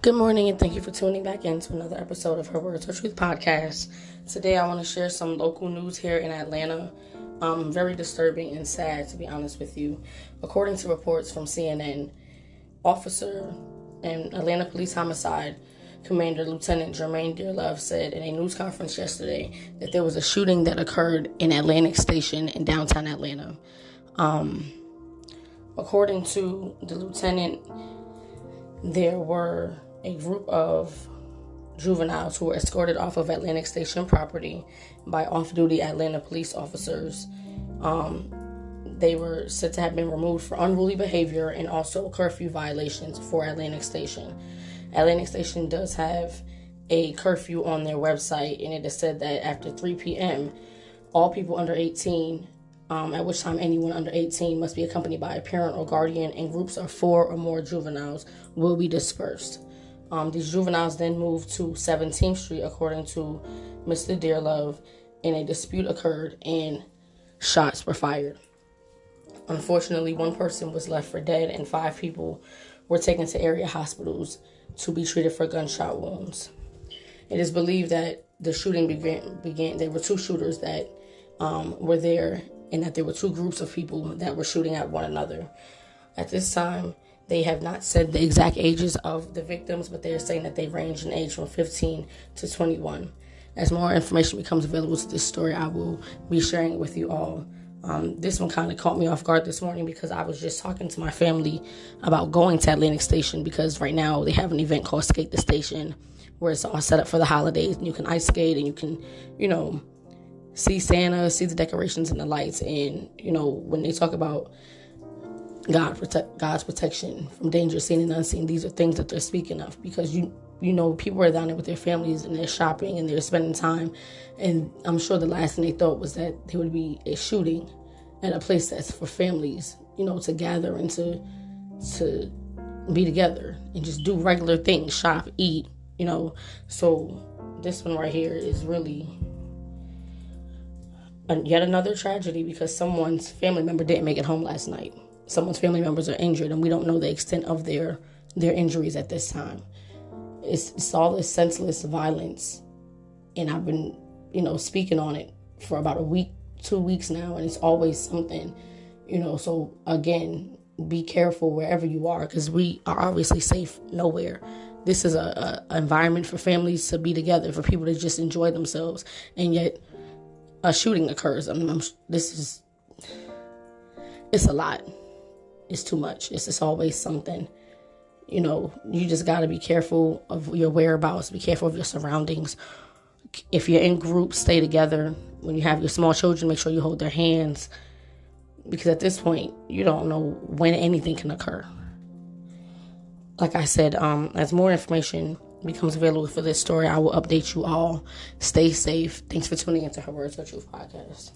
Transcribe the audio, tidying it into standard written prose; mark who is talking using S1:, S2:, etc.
S1: Good morning, and thank you for tuning back in to another episode of Her Words, Her Truth podcast. Today, I want to share some local news here in Atlanta. Very disturbing and sad, to be honest with you. According to reports from CNN, officer and Atlanta Police Homicide Commander Lieutenant Jermaine Dearlove said in a news conference yesterday that there was a shooting that occurred in Atlantic Station in downtown Atlanta. According to the lieutenant, there were a group of juveniles who were escorted off of Atlantic Station property by off-duty Atlanta police officers. They were said to have been removed for unruly behavior and also curfew violations for Atlantic Station. Atlantic Station does have a curfew on their website, and it is said that after 3 p.m., all people under 18, at which time anyone under 18 must be accompanied by a parent or guardian, and groups of 4 or more juveniles will be dispersed. These juveniles then moved to 17th Street, according to Mr. Dearlove, and a dispute occurred and shots were fired. Unfortunately, one person was left for dead and 5 people were taken to area hospitals to be treated for gunshot wounds. It is believed that the shooting began. There were 2 shooters that were there, and that there were 2 groups of people that were shooting at one another. At this time, they have not said the exact ages of the victims, but they are saying that they range in age from 15 to 21. As more information becomes available to this story, I will be sharing it with you all. This one kind of caught me off guard this morning because I was just talking to my family about going to Atlantic Station, because right now they have an event called Skate the Station, where it's all set up for the holidays, and you can ice skate and you can, see Santa, see the decorations and the lights. And, when they talk about God's protection from danger seen and unseen, these are things that they're speaking of, because people are down there with their families and they're shopping and they're spending time, and I'm sure the last thing they thought was that there would be a shooting at a place that's for families, to gather and to be together and just do regular things, shop, eat, so this one right here is really yet another tragedy, because someone's family member didn't make it home last night. Someone's family members are injured, and we don't know the extent of their injuries at this time. It's all this senseless violence, and I've been, speaking on it for about a week, 2 weeks now, and it's always something, so again, be careful wherever you are, because we are obviously safe nowhere. This is a environment for families to be together, for people to just enjoy themselves, and yet a shooting occurs. It's a lot. It's too much. It's just always something. You just got to be careful of your whereabouts. Be careful of your surroundings. If you're in groups, stay together. When you have your small children, make sure you hold their hands, because at this point, you don't know when anything can occur. Like I said, as more information becomes available for this story, I will update you all. Stay safe. Thanks for tuning into Her Words, Her Truth podcast.